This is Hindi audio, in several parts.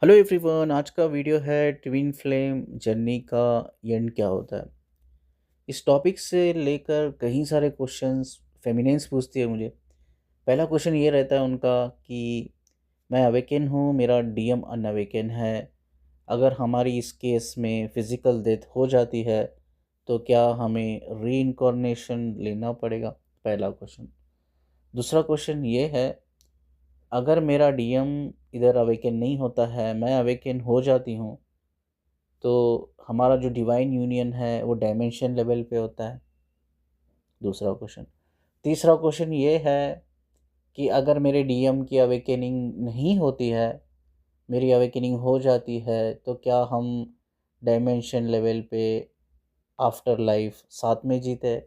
हेलो एवरीवन, आज का वीडियो है ट्विन फ्लेम जर्नी का एंड क्या होता है। इस टॉपिक से लेकर कई सारे क्वेश्चंस फेमिनिन्स पूछती है मुझे। पहला क्वेश्चन ये रहता है उनका कि मैं अवेकन हूँ, मेरा डीएम अनअवेकन है। अगर हमारी इस केस में फिज़िकल डेथ हो जाती है तो क्या हमें रीइंकार्नेशन लेना पड़ेगा? पहला क्वेश्चन। दूसरा क्वेश्चन ये है, अगर मेरा डीएम इधर अवेकन नहीं होता है, मैं अवेकन हो जाती हूँ, तो हमारा जो डिवाइन यूनियन है वो डायमेंशन लेवल पे होता है। दूसरा क्वेश्चन। तीसरा क्वेश्चन ये है कि अगर मेरे डीएम की अवेकनिंग नहीं होती है, मेरी अवेकनिंग हो जाती है, तो क्या हम डायमेंशन लेवल पे आफ्टर लाइफ साथ में जीते?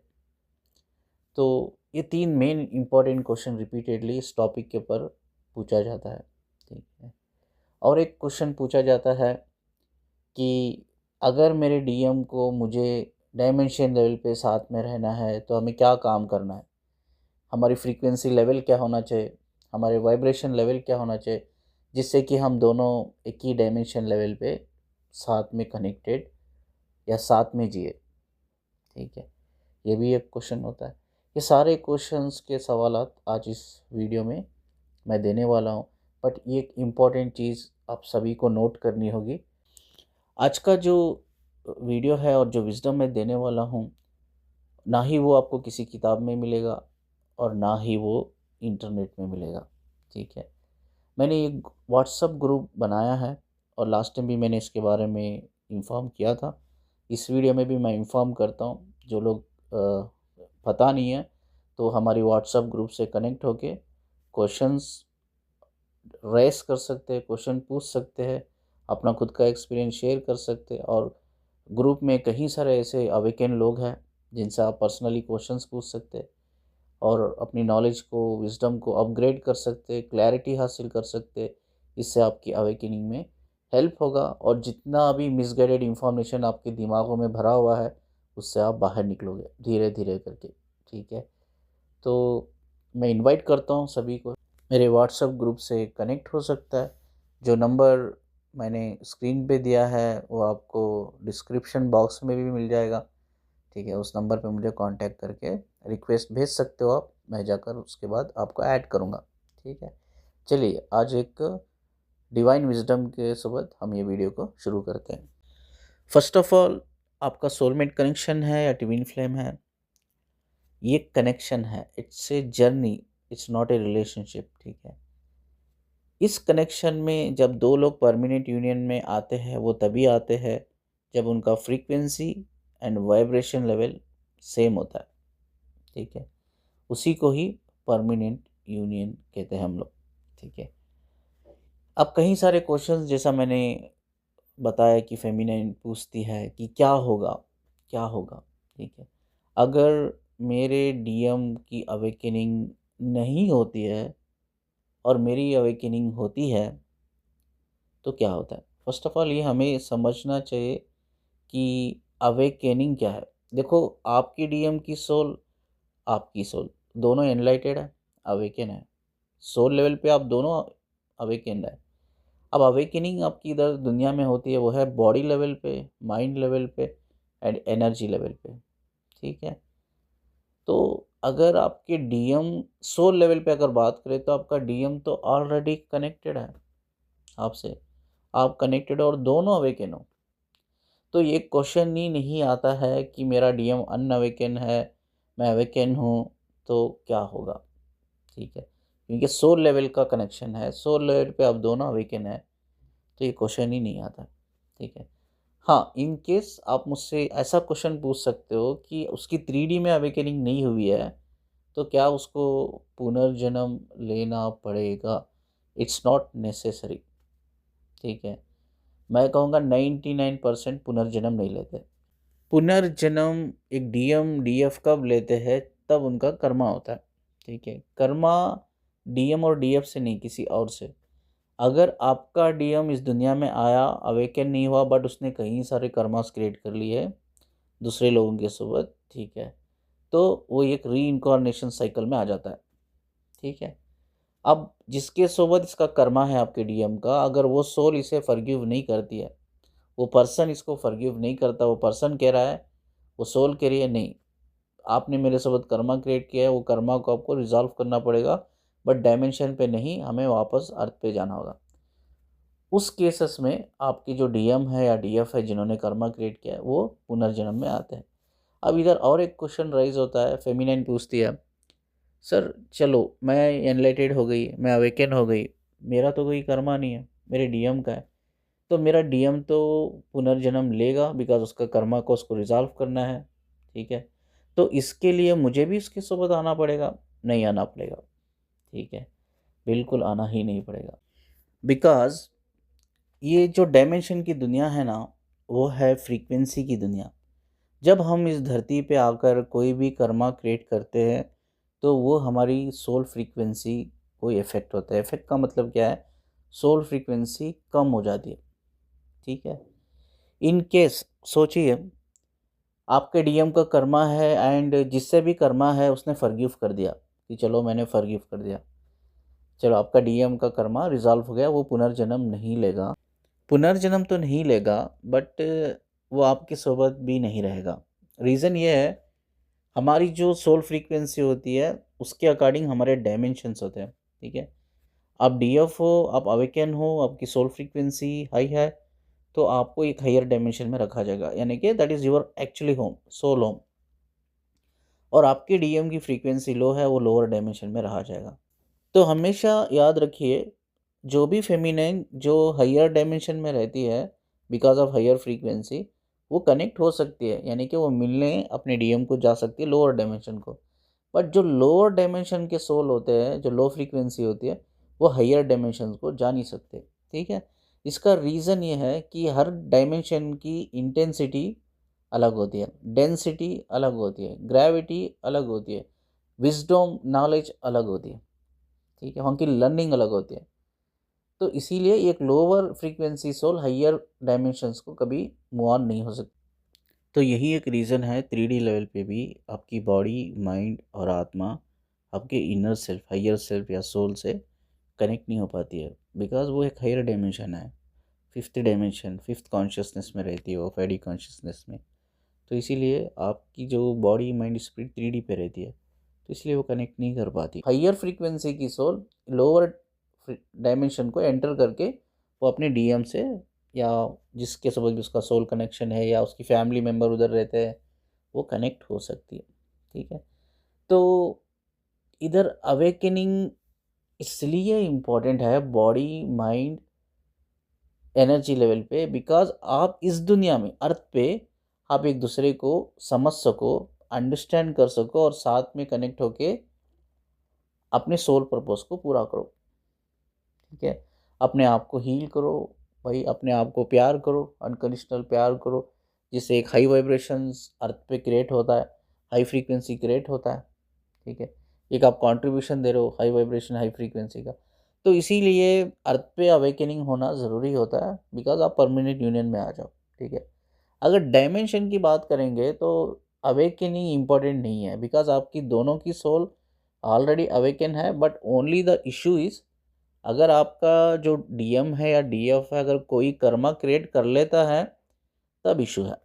तो ये तीन मेन इंपॉर्टेंट क्वेश्चन रिपीटेडली इस टॉपिक के ऊपर पूछा जाता है। ठीक है। और एक क्वेश्चन पूछा जाता है कि अगर मेरे डीएम को मुझे डायमेंशन लेवल पे साथ में रहना है तो हमें क्या काम करना है? हमारी फ्रीक्वेंसी लेवल क्या होना चाहिए? हमारे वाइब्रेशन लेवल क्या होना चाहिए, जिससे कि हम दोनों एक ही डायमेंशन लेवल पे साथ में कनेक्टेड या साथ में जिए? ठीक है, ये भी एक क्वेश्चन होता है। ये सारे क्वेश्चंस के सवालात आज इस वीडियो में मैं देने वाला हूँ। बट ये एक इम्पॉर्टेंट चीज़ आप सभी को नोट करनी होगी। आज का जो वीडियो है और जो विज़डम मैं देने वाला हूँ, ना ही वो आपको किसी किताब में मिलेगा और ना ही वो इंटरनेट में मिलेगा। ठीक है। मैंने एक व्हाट्सएप ग्रुप बनाया है और लास्ट टाइम भी मैंने इसके बारे में इन्फॉर्म किया था। इस वीडियो में भी मैं इन्फॉर्म करता हूँ। जो लोग पता नहीं है तो हमारी व्हाट्सएप ग्रुप से कनेक्ट होके क्वेश्चंस रेस कर सकते हैं, क्वेश्चन पूछ सकते हैं, अपना खुद का एक्सपीरियंस शेयर कर सकते हैं। और ग्रुप में कई सारे ऐसे अवेकन लोग हैं जिनसे आप पर्सनली क्वेश्चंस पूछ सकते हैं और अपनी नॉलेज को, विजडम को अपग्रेड कर सकते हैं, क्लैरिटी हासिल कर सकते हैं। इससे आपकी अवेकनिंग में हेल्प होगा और जितना अभी मिसगाइडेड इन्फॉर्मेशन आपके दिमागों में भरा हुआ है उससे आप बाहर निकलोगे धीरे धीरे करके। ठीक है। तो मैं इनवाइट करता हूँ सभी को मेरे व्हाट्सएप ग्रुप से कनेक्ट हो सकता है। जो नंबर मैंने स्क्रीन पे दिया है वो आपको डिस्क्रिप्शन बॉक्स में भी मिल जाएगा। ठीक है, उस नंबर पे मुझे कांटेक्ट करके रिक्वेस्ट भेज सकते हो आप, मैं जाकर उसके बाद आपको ऐड करूँगा। ठीक है। चलिए आज एक डिवाइन विजडम के साथ हम ये वीडियो को शुरू करते हैं। फर्स्ट ऑफ ऑल, आपका सोलमेट कनेक्शन है या ट्विन फ्लेम है, ये कनेक्शन है। It's a journey, it's not a relationship. ठीक है। इस कनेक्शन में जब दो लोग परमानेंट यूनियन में आते हैं वो तभी आते हैं जब उनका frequency and vibration level same होता है। ठीक है। उसी को ही परमानेंट यूनियन कहते हैं हम लोग। ठीक है। अब कई सारे क्वेश्चंस जैसा मैंने बताया कि फेमिनिन पूछती है कि क्या होगा, क्या होगा। ठीक है। अगर मेरे डीएम की अवेकनिंग नहीं होती है और मेरी अवेकनिंग होती है तो क्या होता है? फर्स्ट ऑफ ऑल ये हमें समझना चाहिए कि अवेकेनिंग क्या है। देखो, आपकी डीएम की सोल, आपकी सोल दोनों एनलाइटेड है, अवेकन है। सोल लेवल पे आप दोनों अवेकेंड है। अब अवेकनिंग आपकी इधर दुनिया में होती है वो है बॉडी लेवल पे, माइंड लेवल पे एंड एनर्जी लेवल पे। ठीक है। तो अगर आपके डीएम सोल लेवल पे अगर बात करें तो आपका डीएम तो ऑलरेडी कनेक्टेड है आपसे, आप कनेक्टेड और दोनों अवेकन हो। तो ये क्वेश्चन ही नहीं आता है कि मेरा डीएम अनअवेकन है, मैं अवेकन हूँ, तो क्या होगा? ठीक है। क्योंकि सोल लेवल का कनेक्शन है, सोल लेवल पे आप दोनों अवेकन है, तो ये क्वेश्चन ही नहीं आता। ठीक है। हाँ, इन केस आप मुझसे ऐसा क्वेश्चन पूछ सकते हो कि उसकी 3D में अवेकनिंग नहीं हुई है तो क्या उसको पुनर्जन्म लेना पड़ेगा? It's not necessary. ठीक है। मैं कहूँगा 99% पुनर्जन्म नहीं लेते। पुनर्जन्म एक डीएम डीएफ कब लेते हैं? तब उनका कर्मा होता है। ठीक है। कर्मा डीएम और डीएफ से नहीं, किसी और से। अगर आपका डीएम इस दुनिया में आया, अवेकन नहीं हुआ, बट उसने कई सारे कर्मास क्रिएट कर लिए दूसरे लोगों के साथ, ठीक है, तो वो एक री इनकारनेशन साइकिल में आ जाता है। ठीक है। अब जिसके सोबत इसका कर्मा है आपके डीएम का, अगर वो सोल इसे फॉरगिव नहीं करती है, वो पर्सन इसको फॉरगिव नहीं करता, वो पर्सन कह रहा है, वो सोल कह रही है नहीं, आपने मेरे साथ कर्मा क्रिएट किया है, वो कर्मा को आपको रिजॉल्व करना पड़ेगा, बट डायमेंशन पे नहीं, हमें वापस अर्थ पे जाना होगा। उस केसेस में आपकी जो डीएम है या डीएफ है जिन्होंने कर्मा क्रिएट किया है, वो पुनर्जन्म में आते हैं। अब इधर और एक क्वेश्चन राइज होता है, फेमिनाइन पूछती है, सर चलो मैं एनलाइटेड हो गई, मैं अवेकन हो गई, मेरा तो कोई कर्मा नहीं है, मेरे डीएम का है, तो मेरा डीएम तो पुनर्जन्म लेगा बिकॉज उसका कर्मा को उसको रिजॉल्व करना है, ठीक है, तो इसके लिए मुझे भी उसके सोबत आना पड़ेगा? नहीं आना पड़ेगा, ठीक है, बिल्कुल आना ही नहीं पड़ेगा। बिकॉज ये जो डायमेंशन की दुनिया है ना, वो है फ्रीक्वेंसी की दुनिया। जब हम इस धरती पे आकर कोई भी कर्मा क्रिएट करते हैं, तो वो हमारी सोल फ्रीक्वेंसी को इफ़ेक्ट होता है। इफ़ेक्ट का मतलब क्या है? सोल फ्रीक्वेंसी कम हो जाती है, ठीक है। इन केस सोचिए, आपके डीएम का कर्मा है एंड जिससे भी कर्मा है उसने फॉरगिव कर दिया कि चलो मैंने फॉरगिव कर दिया, चलो आपका डीएम का कर्मा रिजॉल्व हो गया, वो पुनर्जन्म नहीं लेगा। पुनर्जन्म तो नहीं लेगा, बट वो आपकी सोबत भी नहीं रहेगा। रीज़न ये है, हमारी जो सोल फ्रीक्वेंसी होती है उसके अकॉर्डिंग हमारे डायमेंशंस होते हैं, ठीक है। आप डीएफ हो, आप अवेकन हो, आपकी सोल फ्रीक्वेंसी हाई है, तो आपको एक हायर डायमेंशन में रखा जाएगा, यानी कि that is your actually home, soul home. और आपके डीएम की फ्रीक्वेंसी लो है, वो लोअर डायमेंशन में रहा जाएगा। तो हमेशा याद रखिए, जो भी फेमिनाइन जो हायर डायमेंशन में रहती है बिकॉज ऑफ हायर फ्रीक्वेंसी, वो कनेक्ट हो सकती है, यानी कि वो मिलने अपने डीएम को जा सकती है, लोअर डायमेंशन को। बट जो लोअर डायमेंशन के सोल होते हैं, जो लो फ्रीक्वेंसी होती है, वो हायर डायमेंशन को जा नहीं सकते, ठीक है। इसका रीज़न ये है कि हर डायमेंशन की इंटेंसिटी अलग होती है, डेंसिटी अलग होती है, ग्रेविटी अलग होती है, विजडम नॉलेज अलग होती है, ठीक है, वहाँ की लर्निंग अलग होती है। तो इसीलिए एक lower frequency soul higher dimensions को कभी मूव ऑन नहीं हो सकती। तो यही एक रीज़न है 3D लेवल पे भी आपकी बॉडी, माइंड और आत्मा आपके इनर सेल्फ, हायर सेल्फ या सोल से कनेक्ट नहीं हो पाती है, बिकॉज वो एक हायर डायमेंशन है, फिफ्थ डायमेंशन, फिफ्थ कॉन्शियसनेस में रहती है वो, फैडी कॉन्शियसनेस में। तो इसीलिए आपकी जो बॉडी, माइंड, स्पिरिट 3D पे रहती है, तो इसलिए वो कनेक्ट नहीं कर पाती। हायर फ्रीक्वेंसी की सोल लोअर डायमेंशन को एंटर करके वो अपने डीएम से या जिसके साथ भी उसका सोल कनेक्शन है या उसकी फैमिली मेम्बर उधर रहते हैं, वो कनेक्ट हो सकती है, ठीक है। तो इधर अवेकनिंग इसलिए इम्पोर्टेंट है बॉडी, माइंड, एनर्जी लेवल पे, बिकॉज आप इस दुनिया में, अर्थ पे, आप एक दूसरे को समझ सको, अंडरस्टैंड कर सको और साथ में कनेक्ट होके अपने सोल पर्पस को पूरा करो, ठीक है। अपने आप को हील करो भाई, अपने आप को प्यार करो, अनकंडीशनल प्यार करो, जिससे एक हाई वाइब्रेशंस अर्थ पे क्रिएट होता है, हाई फ्रीक्वेंसी क्रिएट होता है, ठीक है। एक आप कंट्रीब्यूशन दे रहे हो हाई वाइब्रेशन, हाई फ्रीक्वेंसी का। तो इसीलिए अर्थ पे अवेकनिंग होना ज़रूरी होता है, बिकॉज आप परमानेंट यूनियन में आ जाओ, ठीक है। अगर डायमेंशन की बात करेंगे तो अवेकनिंग इम्पॉर्टेंट नहीं है, बिकॉज आपकी दोनों की सोल ऑलरेडी अवेकन है, but only the issue is, अगर आपका जो डीएम है या डीएफ है, अगर कोई कर्मा क्रिएट कर लेता है, तब इशू है,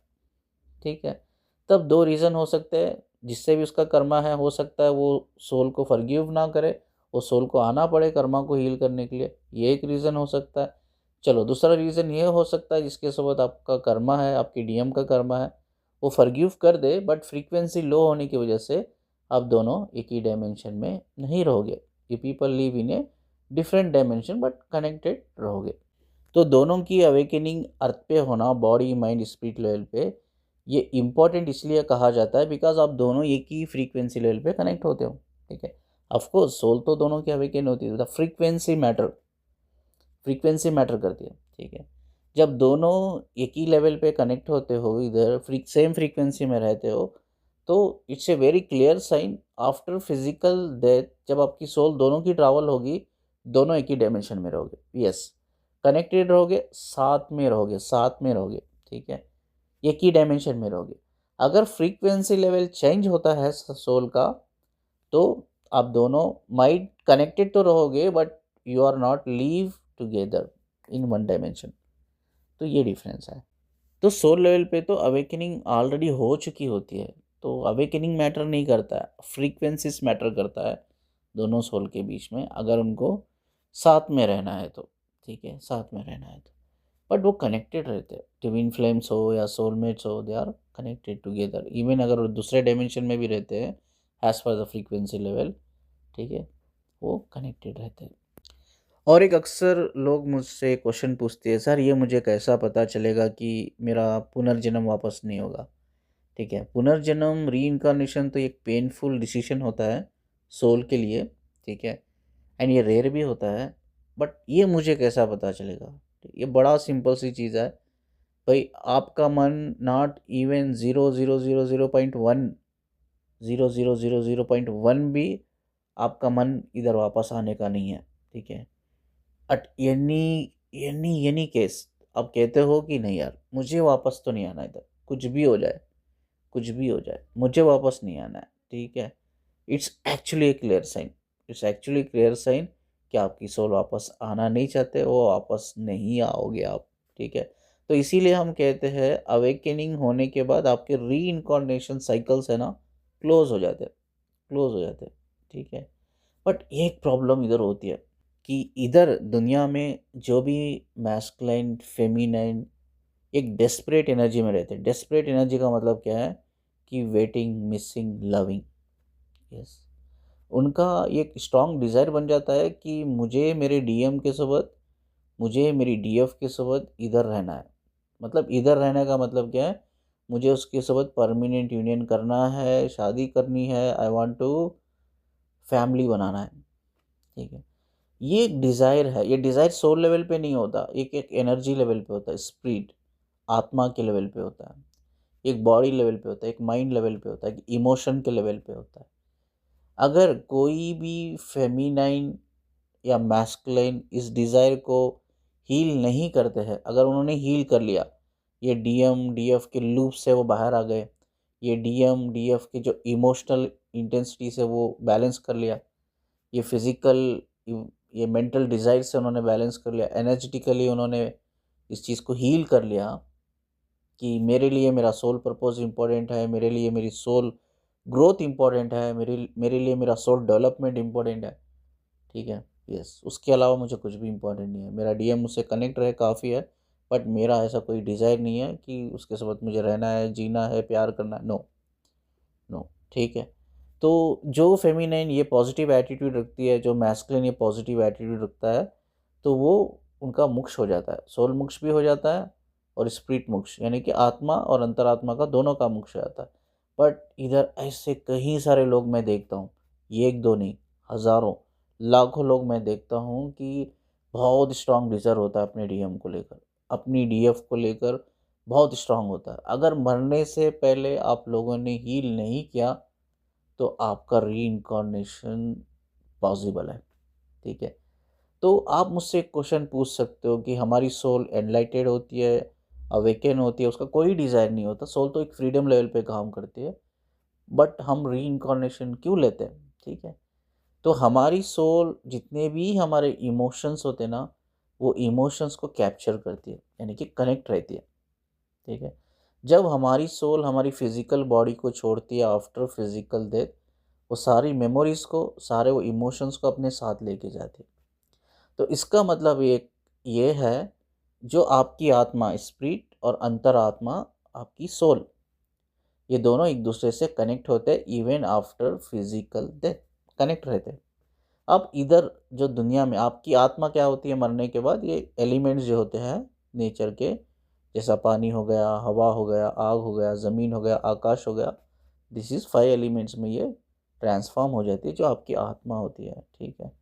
ठीक है। तब दो रीज़न हो सकते हैं, जिससे भी उसका कर्मा है, हो सकता है वो सोल को फॉरगिव ना करे, वो सोल को आना पड़े कर्मा को हील करने के लिए, ये एक रीज़न हो सकता है। चलो दूसरा रीज़न ये हो सकता है, जिसके साथ आपका कर्मा है, आपकी डीएम का कर्मा है, वो फॉरगिव कर दे, बट फ्रीक्वेंसी लो होने की वजह से आप दोनों एक ही डायमेंशन में नहीं रहोगे। ये people live in a different dimension but connected रहोगे। तो दोनों की अवेकनिंग अर्थ पे होना, बॉडी, माइंड, स्पिरिट लेवल पे, ये इम्पॉर्टेंट इसलिए कहा जाता है बिकॉज आप दोनों एक ही फ्रीक्वेंसी लेवल पे कनेक्ट होते हो, ठीक है। ऑफ कोर्स सोल तो दोनों की अवेकन होती है, द फ्रीक्वेंसी मैटर करती है, ठीक है। जब दोनों एक ही लेवल पे कनेक्ट होते हो, इधर सेम फ्रीक्वेंसी में रहते हो, तो it's a very clear sign after physical death, जब आपकी सोल दोनों की ट्रैवल होगी, दोनों एक ही डायमेंशन में रहोगे, यस, कनेक्टेड रहोगे, साथ में रहोगे, ठीक है, एक ही डायमेंशन में रहोगे। अगर फ्रीक्वेंसी लेवल चेंज होता है सोल का, तो आप दोनों माइट कनेक्टेड तो रहोगे but you are not live together in one dimension. तो ये डिफरेंस है। तो सोल लेवल पे तो अवेकनिंग ऑलरेडी हो चुकी होती है, तो अवेकनिंग मैटर नहीं करता है, फ्रीक्वेंसीज मैटर करता है दोनों सोल के बीच में, अगर उनको साथ में रहना है तो। ठीक है, साथ में रहना है तो बट वो कनेक्टेड रहते हैं। ट्विन फ्लेम्स हो या सोलमेट्स हो, they are connected together, even अगर वो दूसरे डायमेंशन में भी रहते हैं as per the frequency level. ठीक है, वो कनेक्टेड रहते हैं। और एक अक्सर लोग मुझसे क्वेश्चन पूछते हैं, सर ये मुझे कैसा पता चलेगा कि मेरा पुनर्जन्म वापस नहीं होगा। ठीक है, पुनर्जन्म री इनकारनेशन तो एक पेनफुल डिसीजन होता है सोल के लिए। ठीक है, एंड ये रेयर भी होता है। बट ये मुझे कैसा पता चलेगा? ये बड़ा सिंपल सी चीज़ है भाई। आपका मन नॉट इवन 0.000.1 0.000.1 भी आपका मन इधर वापस आने का नहीं है। ठीक है, अट एनी केस आप कहते हो कि नहीं यार मुझे वापस तो नहीं आना इधर, कुछ भी हो जाए, कुछ भी हो जाए मुझे वापस नहीं आना है। ठीक है, it's actually a clear sign, it's actually clear sign कि आपकी सोल वापस आना नहीं चाहते, वो वापस नहीं आओगे आप। ठीक है, तो इसीलिए हम कहते हैं अवेकनिंग होने के बाद आपके री इनकॉर्नेशन साइकिल्स है ना, क्लोज हो जाते, क्लोज हो जाते। ठीक है, बट एक प्रॉब्लम इधर होती है कि इधर दुनिया में जो भी मैस्कुलाइन फेमिनाइन एक डेस्परेट एनर्जी में रहते हैं। डेस्परेट एनर्जी का मतलब क्या है कि वेटिंग, मिसिंग, लविंग। यस, उनका एक स्ट्रॉन्ग डिज़ायर बन जाता है कि मुझे मेरे डीएम के साथ, मुझे मेरी डीएफ के साथ इधर रहना है। मतलब इधर रहने का मतलब क्या है, मुझे उसके साथ परमानेंट यूनियन करना है, शादी करनी है, आई वांट टू फैमिली बनाना है। ठीक है, ये एक डिज़ायर है। ये डिज़ायर सोल लेवल पे नहीं होता, एक एनर्जी लेवल पे होता है, स्पिरिट आत्मा के लेवल पे होता है, एक बॉडी लेवल पे होता है, एक माइंड लेवल पे होता है, एक इमोशन के लेवल पे होता है। अगर कोई भी फेमिनाइन या मैस्कुलाइन इस डिज़ायर को हील नहीं करते हैं, अगर उन्होंने हील कर लिया, ये डीएम डीएफ के लूप से वो बाहर आ गए, ये डीएम डीएफ के जो इमोशनल इंटेंसिटी से वो बैलेंस कर लिया, ये फिज़िकल ये मेंटल डिज़ायर से उन्होंने बैलेंस कर लिया, एनर्जेटिकली उन्होंने इस चीज़ को हील कर लिया कि मेरे लिए मेरा सोल पर्पस इम्पोर्टेंट है, मेरे लिए मेरी सोल ग्रोथ इम्पोर्टेंट है, मेरे लिए मेरा सोल डेवलपमेंट इम्पोर्टेंट है। ठीक है, यस, उसके अलावा मुझे कुछ भी इम्पोर्टेंट नहीं है। मेरा डीएम मुझसे कनेक्ट रहे काफ़ी है, बट मेरा ऐसा कोई डिज़ायर नहीं है कि उसके साथ मुझे रहना है, जीना है, प्यार करना है। No, no. ठीक है, तो जो फेमिनाइन ये पॉजिटिव एटीट्यूड रखती है, जो मैस्कुलिन ये पॉजिटिव एटीट्यूड रखता है, तो वो उनका मोक्ष हो जाता है, सोल मोक्ष भी हो जाता है और स्पिरिट मोक्ष, यानी कि आत्मा और अंतरात्मा का दोनों का मोक्ष हो जाता है। बट इधर ऐसे कई सारे लोग मैं देखता हूँ, ये एक दो नहीं, हज़ारों लाखों लोग मैं देखता हूँ कि बहुत स्ट्रांग डिज़ायर होता है अपने डीएम को लेकर, अपनी डीएफ को लेकर बहुत स्ट्रांग होता है। अगर मरने से पहले आप लोगों ने हील नहीं किया तो आपका री इनकारनेशन पॉसिबल है। ठीक है, तो आप मुझसे एक क्वेश्चन पूछ सकते हो कि हमारी सोल एनलाइटेड होती है, अवेकन होती है, उसका कोई डिज़ायर नहीं होता, सोल तो एक फ्रीडम लेवल पे काम करती है, बट हम री इनकारनेशन क्यों लेते हैं? ठीक है, तो हमारी सोल जितने भी हमारे इमोशंस होते हैं ना, वो इमोशंस को कैप्चर करती है, यानी कि कनेक्ट रहती है। ठीक है, जब हमारी सोल हमारी फिजिकल बॉडी को छोड़ती है आफ्टर फिजिकल डेथ, वो सारी मेमोरीज को, सारे वो इमोशंस को अपने साथ लेके जाती है। तो इसका मतलब ये है, जो आपकी आत्मा स्पिरिट और अंतरात्मा आपकी सोल, ये दोनों एक दूसरे से कनेक्ट होते हैं even after physical death, connect रहते हैं। अब इधर जो दुनिया में आपकी आत्मा क्या होती है मरने के बाद, ये एलिमेंट्स जो होते हैं नेचर के, जैसा पानी हो गया, हवा हो गया, आग हो गया, ज़मीन हो गया, आकाश हो गया, दिस इज़ 5 एलिमेंट्स में ये ट्रांसफॉर्म हो जाती है जो आपकी आत्मा होती है। ठीक है,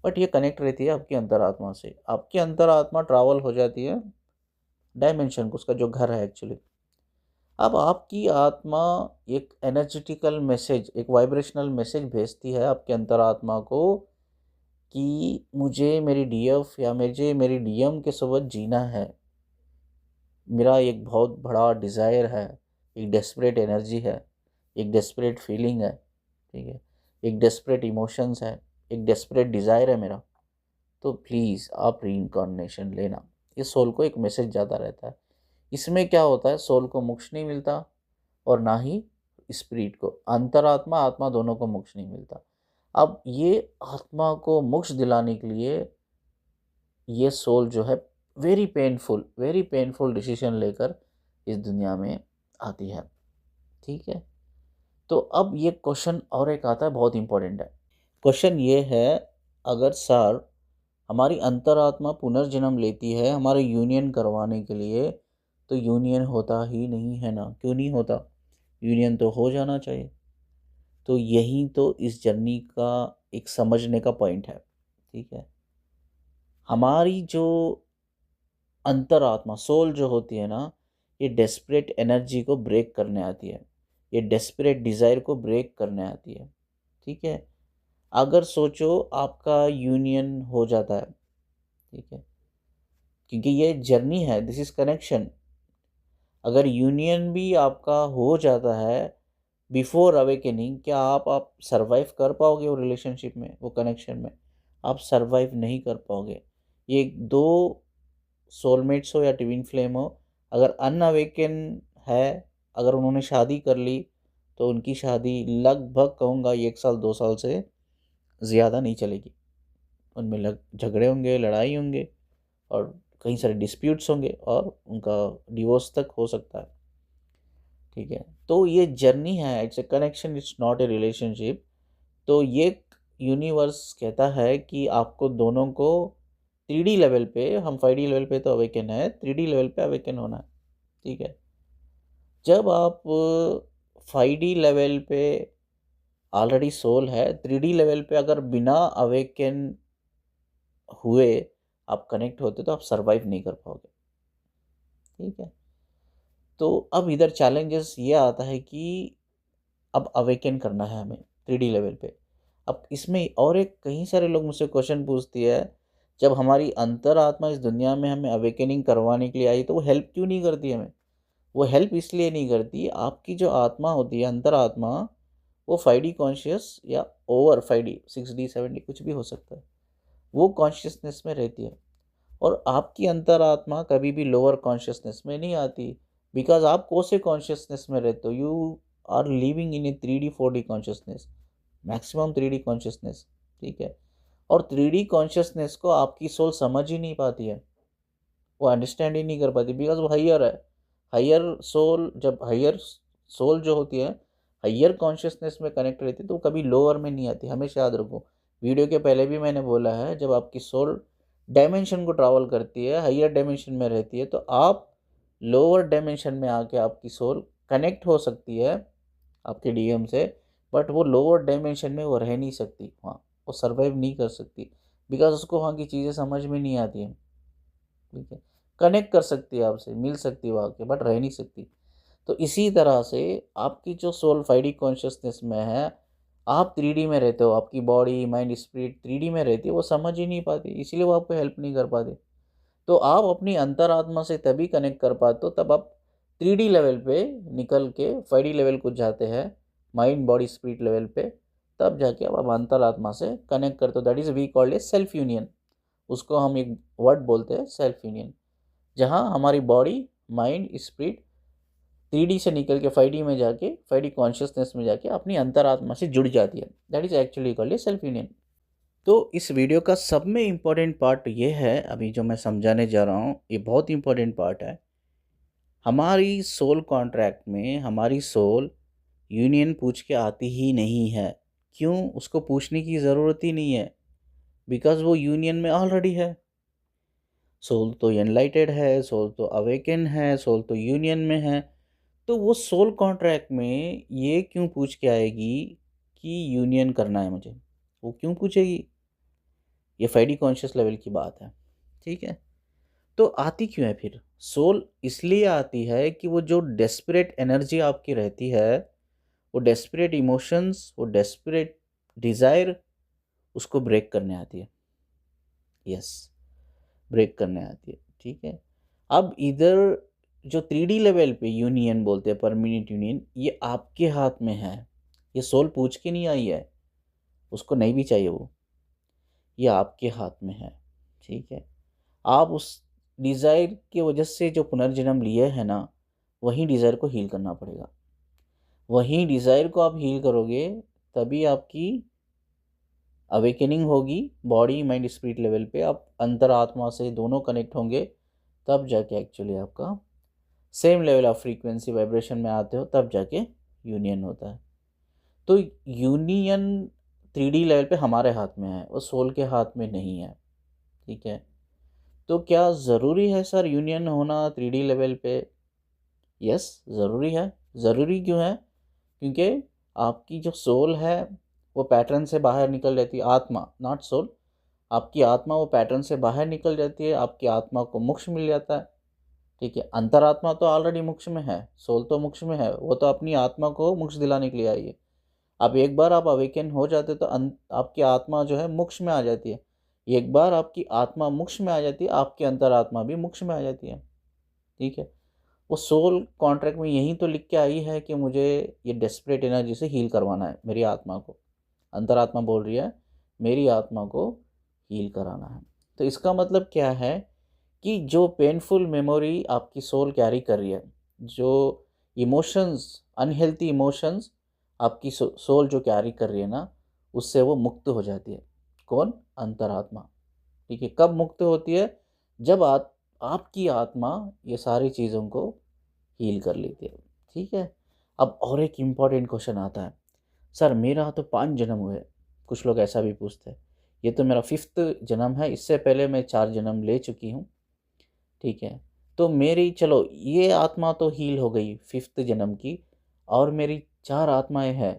बट ये कनेक्ट रहती है आपकी अंतरात्मा से। आपकी अंतरात्मा ट्रैवल हो जाती है डायमेंशन को, उसका जो घर है एक्चुअली। अब आपकी आत्मा एक एनर्जेटिकल मैसेज, एक वाइब्रेशनल मैसेज भेजती है आपके अंतरात्मा को कि मुझे मेरी डीएफ या मुझे मेरी डीएम के साथ जीना है, मेरा एक बहुत बड़ा डिज़ायर है, एक डेस्परेट एनर्जी है, एक डेस्परेट फीलिंग है। ठीक है, एक डेस्परेट इमोशंस है, एक डेस्परेट डिज़ायर है मेरा, तो प्लीज़ आप रीइंकार्नेशन लेना। ये सोल को एक मैसेज जाता रहता है। इसमें क्या होता है, सोल को मोक्ष नहीं मिलता और ना ही स्पिरिट को, अंतरात्मा आत्मा दोनों को मोक्ष नहीं मिलता। अब ये आत्मा को मोक्ष दिलाने के लिए ये सोल जो है वेरी पेनफुल डिसीजन लेकर इस दुनिया में आती है। ठीक है, तो अब ये क्वेश्चन और एक आता है, बहुत इंपॉर्टेंट है। क्वेश्चन ये है, अगर सर हमारी अंतरात्मा पुनर्जन्म लेती है हमारे यूनियन करवाने के लिए, तो यूनियन होता ही नहीं है ना? क्यों नहीं होता? यूनियन तो हो जाना चाहिए। तो यही तो इस जर्नी का एक समझने का पॉइंट है। ठीक है, हमारी जो अंतरात्मा सोल जो होती है ना, ये डेस्परेट एनर्जी को ब्रेक करने आती है, ये डेस्परेट डिज़ायर को ब्रेक करने आती है। ठीक है, अगर सोचो आपका यूनियन हो जाता है, ठीक है, क्योंकि ये जर्नी है, दिस इज़ कनेक्शन। अगर यूनियन भी आपका हो जाता है बिफोर अवेकनिंग, क्या आप सरवाइव कर पाओगे वो रिलेशनशिप में, वो कनेक्शन में? आप सरवाइव नहीं कर पाओगे। ये दो सोलमेट्स हो या ट्विन फ्लेम हो, अगर अनअवेकन है, अगर उन्होंने शादी कर ली, तो उनकी शादी लगभग कहूँगा 1 साल 2 साल से ज़्यादा नहीं चलेगी। उनमें झगड़े होंगे, लड़ाई होंगे और कई सारे डिस्प्यूट्स होंगे और उनका डिवोर्स तक हो सकता है। ठीक है, तो ये जर्नी है, it's a connection, it's not a relationship. तो ये यूनिवर्स कहता है कि आपको दोनों को 3D लेवल पे, हम 5D लेवल पे तो अवेकन है, 3D लेवल पे अवेकन होना है। ठीक है, जब आप 5D लेवल पे ऑलरेडी सोल है, 3D लेवल पे अगर बिना अवेकन हुए आप कनेक्ट होते तो आप सरवाइव नहीं कर पाओगे। ठीक है, तो अब इधर चैलेंजेस ये आता है कि अब अवेकन करना है हमें 3D लेवल पे। अब इसमें और एक कई सारे लोग मुझसे क्वेश्चन पूछती है, जब हमारी अंतरात्मा इस दुनिया में हमें अवेकनिंग करवाने के लिए आई, तो वो हेल्प क्यों नहीं करती हमें? वो हेल्प इसलिए नहीं करती, आपकी जो आत्मा होती है, अंतरात्मा, वो 5D कॉन्शियस या ओवर 5D 6D 7D कुछ भी हो सकता है, वो कॉन्शियसनेस में रहती है। और आपकी अंतरात्मा कभी भी लोअर कॉन्शियसनेस में नहीं आती, बिकॉज आप कौन से कॉन्शियसनेस में रहते हो, you are living in a 3D 4D consciousness, maximum 3D consciousness. ठीक है, और 3D कॉन्शियसनेस को आपकी सोल समझ ही नहीं पाती है, वो अंडरस्टैंड ही नहीं कर पाती, बिकॉज वो हाइयर है। हाइयर सोल, जब हाइयर सोल जो होती है हाइयर कॉन्शियसनेस में कनेक्ट रहती है, तो कभी लोअर में नहीं आती, हमेशा याद रखो। वीडियो के पहले भी मैंने बोला है, जब आपकी सोल डायमेंशन को ट्रैवल करती है, हाइयर डायमेंशन में रहती है, तो आप लोअर डायमेंशन में आके आपकी सोल कनेक्ट हो सकती है आपके डीएम से, बट वो लोअर डायमेंशन में वो रह नहीं सकती, वहाँ वो सर्वाइव नहीं कर सकती, बिकॉज उसको वहाँ की चीज़ें समझ में नहीं आती हैं। ठीक है, कनेक्ट कर सकती है आपसे, मिल सकती है वहाँ के, बट रह नहीं सकती। तो इसी तरह से आपकी जो सोल 5D कॉन्शियसनेस में है, आप 3D में रहते हो, आपकी बॉडी माइंड स्पिरिट 3D में रहती है, वो समझ ही नहीं पाती, इसीलिए वो आपको हेल्प नहीं कर पाते। तो आप अपनी अंतरात्मा से तभी कनेक्ट कर पाते हो तब आप 3D लेवल पे निकल के 5D लेवल को जाते हैं, माइंड बॉडी स्पिरिट लेवल पे, तब जाके आप अंतरात्मा से कनेक्ट करते हो। That is we called a self union. उसको हम एक वर्ड बोलते हैं सेल्फ यूनियन, जहाँ हमारी बॉडी माइंड स्पिरिट 3D से निकल के 5D में जाके 5D कॉन्शियसनेस में जाके अपनी अंतरात्मा से जुड़ जाती है। That is actually called a self union. तो इस वीडियो का सब में इम्पॉर्टेंट पार्ट ये है, अभी जो मैं समझाने जा रहा हूँ ये बहुत इम्पॉर्टेंट पार्ट है। हमारी सोल कॉन्ट्रैक्ट में हमारी सोल यूनियन पूछ के आती ही नहीं है। क्यों? उसको पूछने की ज़रूरत ही नहीं है, बिकॉज वो यूनियन में ऑलरेडी है। सोल तो एनलाइटेड है, सोल तो अवेकन है, सोल तो यूनियन में है। तो वो सोल कॉन्ट्रैक्ट में ये क्यों पूछ के आएगी कि यूनियन करना है मुझे? वो क्यों पूछेगी? ये 5D कॉन्शियस लेवल की बात है। ठीक है, तो आती क्यों है फिर? सोल इसलिए आती है कि वो जो डेस्परेट एनर्जी आपकी रहती है, वो डेस्परेट इमोशंस, वो डेस्परेट डिज़ायर, उसको ब्रेक करने आती है। यस, ब्रेक करने आती है। ठीक है, अब इधर जो 3D लेवल पे यूनियन बोलते हैं, परमानेंट यूनियन, ये आपके हाथ में है। ये सोल पूछ के नहीं आई है, उसको नहीं भी चाहिए वो, ये आपके हाथ में है। ठीक है, आप उस डिज़ायर की वजह से जो पुनर्जन्म लिए है ना, वही डिज़ायर को हील करना पड़ेगा। वही डिज़ायर को आप हील करोगे तभी आपकी अवेकनिंग होगी, बॉडी माइंड स्पिरिट लेवल पे आप अंतरात्मा से दोनों कनेक्ट होंगे, तब जाके एक्चुअली आपका same level of frequency vibration में आते हो, तब जाके यूनियन होता है। तो यूनियन 3D लेवल पे हमारे हाथ में है, वो सोल के हाथ में नहीं है। ठीक है, तो क्या ज़रूरी है सर यूनियन होना 3D लेवल पे? यस, ज़रूरी है। ज़रूरी क्यों है? क्योंकि आपकी जो सोल है वो पैटर्न से बाहर निकल जाती है, आत्मा नॉट सोल, आपकी आत्मा वो पैटर्न से बाहर निकल जाती है, आपकी आत्मा को मोक्ष मिल जाता है। ठीक है, अंतरात्मा तो ऑलरेडी मोक्ष में है, सोल तो मोक्ष में है, वो तो अपनी आत्मा को मोक्ष दिलाने के लिए आई है। अब एक बार आप अवेकन हो जाते तो आपकी आत्मा जो है मोक्ष में आ जाती है। एक बार आपकी आत्मा मोक्ष में आ जाती है, आपकी अंतरात्मा भी मोक्ष में आ जाती है। ठीक है, वो सोल कॉन्ट्रैक्ट में यही तो लिख के आई है कि मुझे ये डेस्परेट एनर्जी से हील करवाना है मेरी आत्मा को। अंतरात्मा बोल रही है मेरी आत्मा को हील कराना है। तो इसका मतलब क्या है कि जो पेनफुल मेमोरी आपकी सोल कैरी कर रही है, जो इमोशंस, अनहेल्थी इमोशंस आपकी सोल जो कैरी कर रही है ना, उससे वो मुक्त हो जाती है। कौन? अंतरात्मा। ठीक है, कब मुक्त होती है? जब आपकी आत्मा ये सारी चीज़ों को हील कर लेती है। ठीक है, अब और एक इम्पॉर्टेंट क्वेश्चन आता है, सर मेरा तो 5 जन्म हुए। कुछ लोग ऐसा भी पूछते हैं, ये तो मेरा 5th जन्म है, इससे पहले मैं 4 जन्म ले चुकी हूँ। ठीक है, तो मेरी चलो ये आत्मा तो हील हो गई 5th जन्म की, और मेरी 4 आत्माएं हैं।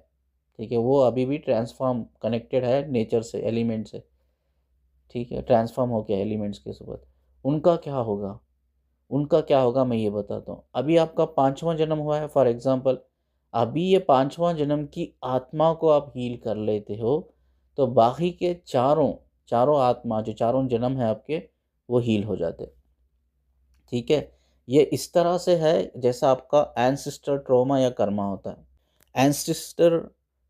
ठीक है, वो अभी भी ट्रांसफॉर्म कनेक्टेड है नेचर से, एलिमेंट से। ठीक है, ट्रांसफॉर्म हो गया एलिमेंट्स के साथ, उनका क्या होगा? उनका क्या होगा मैं ये बताता हूँ। अभी आपका 5वां जन्म हुआ है फॉर एग्जांपल, अभी ये 5वां जन्म की आत्मा को आप हील कर लेते हो, तो बाकी के चारों चारों आत्मा जो चारों जन्म है आपके, वो हील हो जाते। ठीक है, ये इस तरह से है जैसा आपका एंसेस्टर ट्रॉमा या कर्मा होता है। एंसेस्टर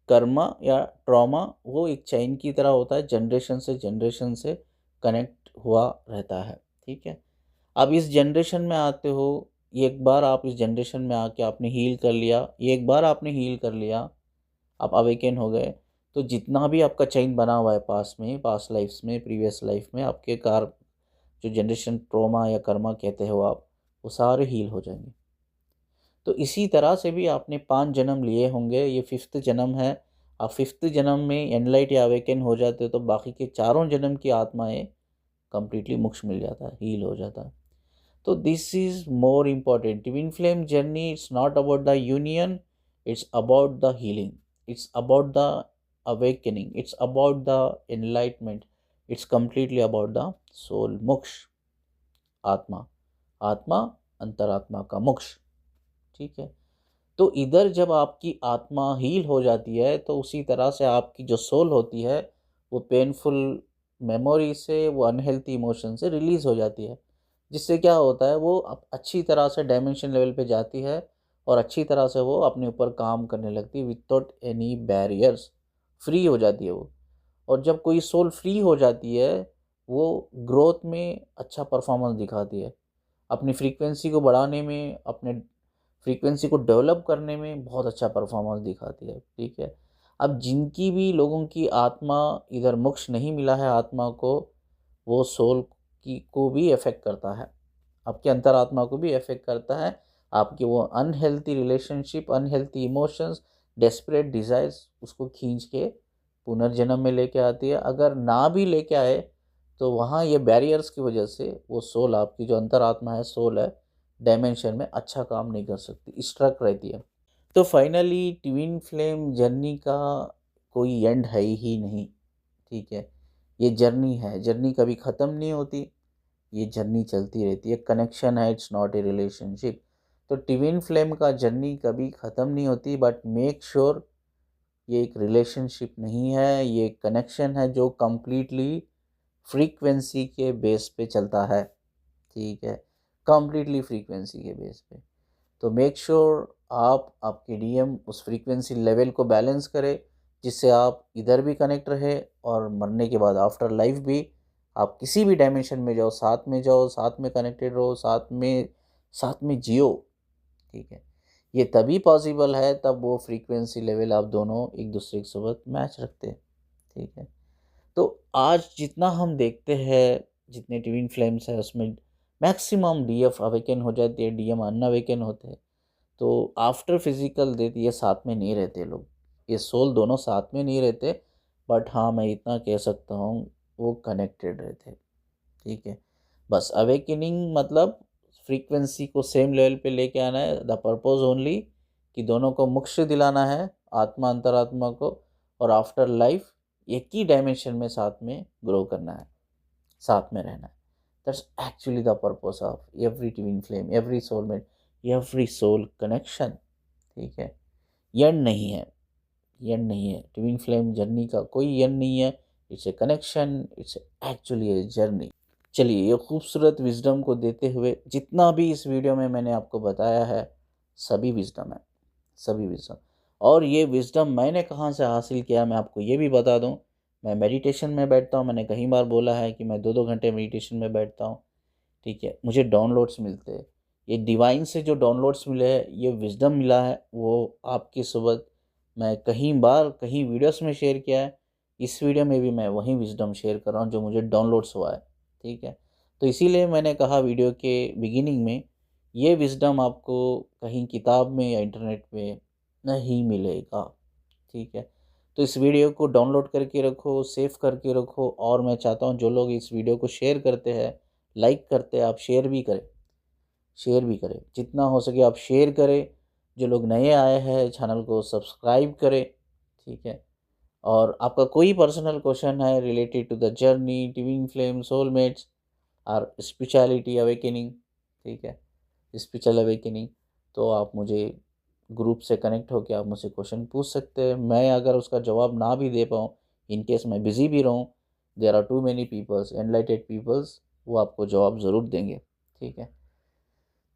कर्मा या ट्रॉमा वो एक चेन की तरह होता है, जनरेशन से कनेक्ट हुआ रहता है। ठीक है, अब इस जनरेशन में आते हो, एक बार आप इस जनरेशन में आके आपने हील कर लिया, एक बार आपने हील कर लिया, आप अवेकन हो गए, तो जितना भी आपका चेन बना हुआ है पास्ट लाइफ्स में, प्रीवियस लाइफ में आपके कार, जो जनरेशन ट्रॉमा या कर्मा कहते हो आप, वो सारे हील हो जाएंगे। तो इसी तरह से भी आपने 5 जन्म लिए होंगे, ये 5th जन्म है। आप 5th जन्म में एनलाइट या अवेकन हो जाते हो, तो बाकी के चारों जन्म की आत्माएं कंप्लीटली मोक्ष मिल जाता है, हील हो जाता है। तो this is more important. Twin flame journey it's not about the union, it's about the healing, it's about the awakening, it's about the enlightenment, it's completely about the soul moksha, आत्मा, आत्मा अंतरात्मा का मोक्ष। ठीक है, तो इधर जब आपकी आत्मा हील हो जाती है, तो उसी तरह से आपकी जो सोल होती है वो पेनफुल मेमोरी से, वो अनहेल्थी इमोशन से रिलीज़ हो जाती है, जिससे क्या होता है वो अच्छी तरह से डायमेंशन लेवल पे जाती है, और अच्छी तरह से वो अपने ऊपर काम करने लगती है विदाउट एनी बैरियर्स, फ्री हो जाती है वो। और जब कोई सोल फ्री हो जाती है, वो ग्रोथ में अच्छा परफॉर्मेंस दिखाती है, अपनी फ्रीक्वेंसी को बढ़ाने में, अपने फ्रीक्वेंसी को डेवलप करने में बहुत अच्छा परफॉर्मेंस दिखाती है। ठीक है, अब जिनकी भी लोगों की आत्मा इधर मोक्ष नहीं मिला है आत्मा को, वो सोल की को भी अफेक्ट करता है, आपके अंतरात्मा को भी अफेक्ट करता है। आपकी वो unhealthy relationship, unhealthy emotions, desperate desires उसको खींच के पुनर्जन्म में लेके आती है। अगर ना भी लेके आए, तो वहाँ ये बैरियर्स की वजह से वो सोल, आपकी जो अंतरात्मा है, सोल है, डायमेंशन में अच्छा काम नहीं कर सकती, स्ट्रक रहती है। तो फाइनली ट्विन फ्लेम जर्नी का कोई एंड है ही नहीं। ठीक है, ये जर्नी है, जर्नी कभी ख़त्म नहीं होती, ये जर्नी चलती रहती है, कनेक्शन है, इट्स नॉट ए रिलेशनशिप। तो ट्विन फ्लेम का जर्नी कभी ख़त्म नहीं होती, बट मेक श्योर ये एक रिलेशनशिप नहीं है, ये कनेक्शन है जो कम्प्लीटली फ्रीक्वेंसी के बेस पे चलता है। ठीक है, कम्प्लीटली फ्रीक्वेंसी के बेस पे। तो मेक श्योर आप आपके डीएम उस फ्रीक्वेंसी लेवल को बैलेंस करें, जिससे आप इधर भी कनेक्ट रहे और मरने के बाद आफ्टर लाइफ भी आप किसी भी डायमेंशन में जाओ, साथ में जाओ, साथ में कनेक्टेड रहो, साथ में जियो। ठीक है, ये तभी पॉसिबल है तब वो फ्रीक्वेंसी लेवल आप दोनों एक दूसरे के साथ मैच रखते हैं। ठीक है, तो आज जितना हम देखते हैं, जितने ट्विन फ्लेम्स है उसमें मैक्सिमम डीएफ अवेकन हो जाती है, डीएम अनअवेकन होते हैं। तो आफ्टर फिजिकल डेथ ये साथ में नहीं रहते लोग, ये सोल दोनों साथ में नहीं रहते, बट हाँ मैं इतना कह सकता हूँ वो कनेक्टेड रहते। ठीक है, बस अवेकनिंग मतलब फ्रीक्वेंसी को सेम लेवल पे लेके आना है, द पर्पज ओनली कि दोनों को मोक्ष दिलाना है, आत्मा अंतरात्मा को, और आफ्टर लाइफ एक ही डायमेंशन में साथ में ग्रो करना है, साथ में रहना है। That's actually the purpose of every twin flame, every soulmate, every soul connection. ठीक है, एंड नहीं है, एंड नहीं है ट्विन फ्लेम जर्नी का, कोई एंड नहीं है। It's a connection, it's actually a journey. चलिए, ये खूबसूरत विजडम को देते हुए जितना भी इस वीडियो में मैंने आपको बताया है सभी विजडम है, सभी विजडम। और ये विजडम मैंने कहाँ से हासिल किया मैं आपको ये भी बता दूं। मैं मेडिटेशन में बैठता हूँ, मैंने कई बार बोला है कि मैं 2-2 घंटे मेडिटेशन में बैठता हूँ। ठीक है, मुझे डाउनलोड्स मिलते हैं, ये डिवाइन से जो डाउनलोड्स मिले हैं, ये विजडम मिला है, वो आपकी सुबह मैं कहीं बार कहीं वीडियोस में शेयर किया है, इस वीडियो में भी मैं वही विजडम शेयर कर रहा हूँ जो मुझे डाउनलोड्स हुआ है। ठीक है, तो इसीलिए मैंने कहा वीडियो के बिगिनिंग में, ये विजडम आपको कहीं किताब में या इंटरनेट पे नहीं मिलेगा। ठीक है, तो इस वीडियो को डाउनलोड करके रखो, सेव करके रखो, और मैं चाहता हूँ जो लोग इस वीडियो को शेयर करते हैं, लाइक करते हैं, आप शेयर भी करें, शेयर भी करें, जितना हो सके आप शेयर करें। जो लोग नए आए हैं चैनल को सब्सक्राइब करें। ठीक है, और आपका कोई पर्सनल क्वेश्चन है related to the journey, twin flame, soulmates और स्पिरिचुअलिटी अवेकनिंग, ठीक है, स्पिरिचुअल अवेकनिंग, तो आप मुझे ग्रुप से कनेक्ट होकर आप मुझसे क्वेश्चन पूछ सकते हैं। मैं अगर उसका जवाब ना भी दे पाऊँ, इन केस मैं बिज़ी भी रहूँ, there are too many peoples, enlightened peoples, वो आपको जवाब ज़रूर देंगे। ठीक है,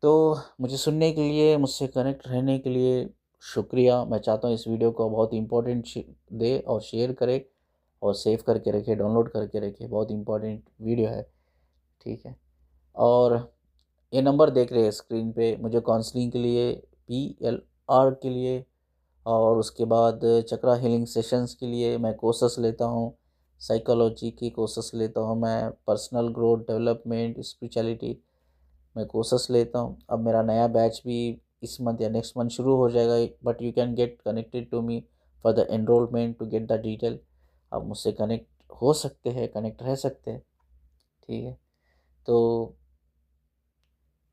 तो मुझे सुनने के लिए, मुझसे कनेक्ट रहने के लिए शुक्रिया। मैं चाहता हूँ इस वीडियो को बहुत इम्पोर्टेंट दे और शेयर करे और सेव करके रखे, डाउनलोड करके रखे, बहुत इम्पोर्टेंट वीडियो है। ठीक है, और ये नंबर देख रहे हैं स्क्रीन पे, मुझे काउंसलिंग के लिए, PLR के लिए, और उसके बाद चक्रा हीलिंग सेशंस के लिए मैं कोर्सेस लेता हूँ, साइकोलॉजी की कोर्सेस लेता हूँ मैं, पर्सनल ग्रोथ डेवलपमेंट, स्पिरिचुअलिटी मैं कोर्सेस लेता हूँ। अब मेरा नया बैच भी इस मंथ या नेक्स्ट मंथ शुरू हो जाएगा, but you can get connected to me for the enrolment to get the detail. आप मुझसे कनेक्ट हो सकते हैं, कनेक्ट रह सकते हैं। ठीक है, तो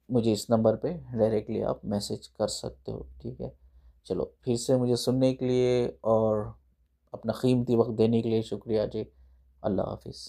मुझे इस नंबर पे डायरेक्टली आप मैसेज कर सकते हो। ठीक है, चलो, फिर से मुझे सुनने के लिए और अपना कीमती वक्त देने के लिए शुक्रिया जी। अल्लाह हाफिज़।